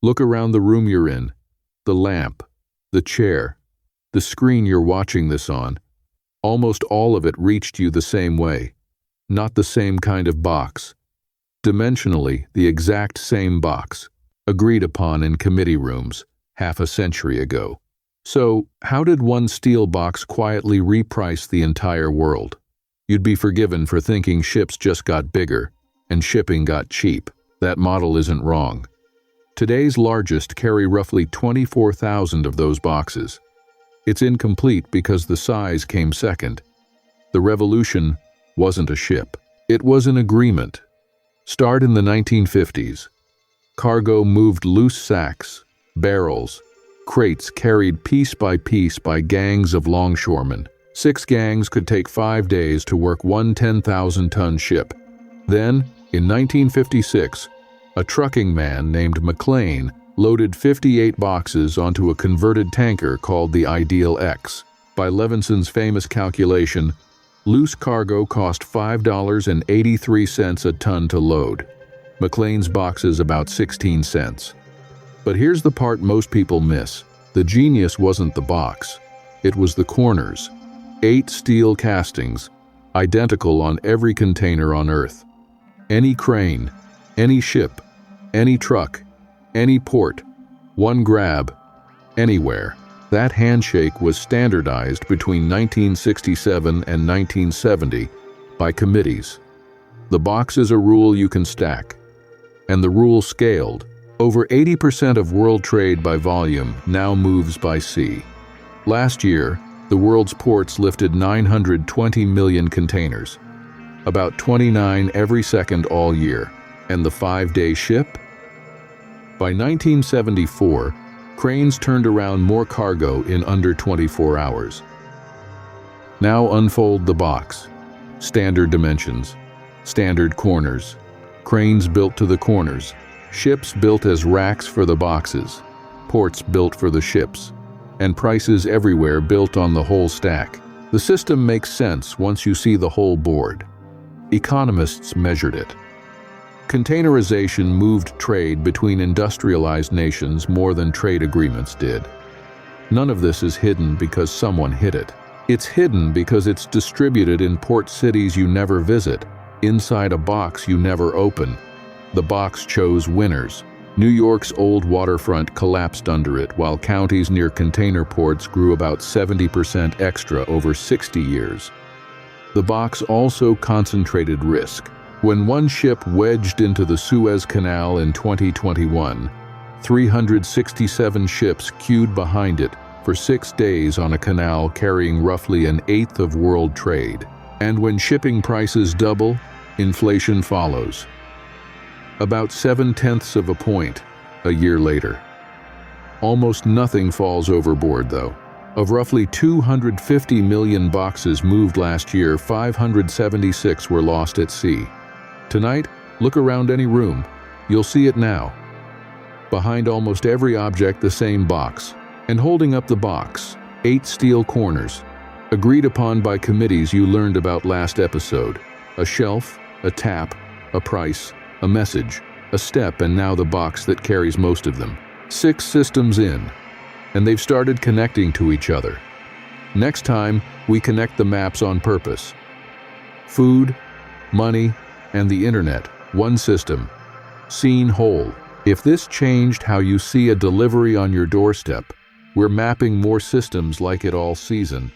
Look around the room you're in. The lamp, the chair, the screen you're watching this on. Almost all of it reached you the same way. Not the same kind of box. Dimensionally, the exact same box, agreed upon in committee rooms half a century ago. So, how did one steel box quietly reprice the entire world? You'd be forgiven for thinking ships just got bigger and shipping got cheap. That model isn't wrong. Today's largest carry roughly 24,000 of those boxes. It's incomplete because the size came second. The revolution wasn't a ship. It was an agreement. Start in the 1950s. Cargo moved loose sacks, barrels, crates carried piece by gangs of longshoremen. 6 gangs could take 5 days to work one 10,000-ton ship. Then, in 1956, a trucking man named McLean loaded 58 boxes onto a converted tanker called the Ideal X. By Levinson's famous calculation, loose cargo cost $5.83 a ton to load. McLean's boxes about 16 cents. But here's the part most people miss. The genius wasn't the box. It was the corners. 8 steel castings, identical on every container on Earth. Any crane, any ship, any truck, any port, one grab, anywhere. That handshake was standardized between 1967 and 1970 by committees. The box is a rule you can stack. And the rule scaled. Over 80% of world trade by volume now moves by sea. Last year, the world's ports lifted 920 million containers, about 29 every second all year. And the 5-day ship? By 1974, cranes turned around more cargo in under 24 hours. Now unfold the box. Standard dimensions, standard corners, cranes built to the corners, ships built as racks for the boxes, ports built for the ships, and prices everywhere built on the whole stack. The system makes sense once you see the whole board. Economists measured it. Containerization moved trade between industrialized nations more than trade agreements did. None of this is hidden because someone hid it. It's hidden because it's distributed in port cities you never visit, inside a box you never open. The box chose winners. New York's old waterfront collapsed under it, while counties near container ports grew about 70% extra over 60 years. The box also concentrated risk. When one ship wedged into the Suez Canal in 2021, 367 ships queued behind it for 6 days on a canal carrying roughly an eighth of world trade. And when shipping prices double, inflation follows. About 0.7 of a point a year later. Almost nothing falls overboard, though. Of roughly 250 million boxes moved last year, 576 were lost at sea. Tonight, look around any room. You'll see it now. Behind almost every object, the same box. And holding up the box, 8 steel corners, agreed upon by committees you learned about last episode. A shelf, a tap, a price, a message, a step, and now the box that carries most of them. 6 systems in, and they've started connecting to each other. Next time, we connect the maps on purpose. Food, money, and the internet, one system, seen whole. If this changed how you see a delivery on your doorstep, we're mapping more systems like it all season.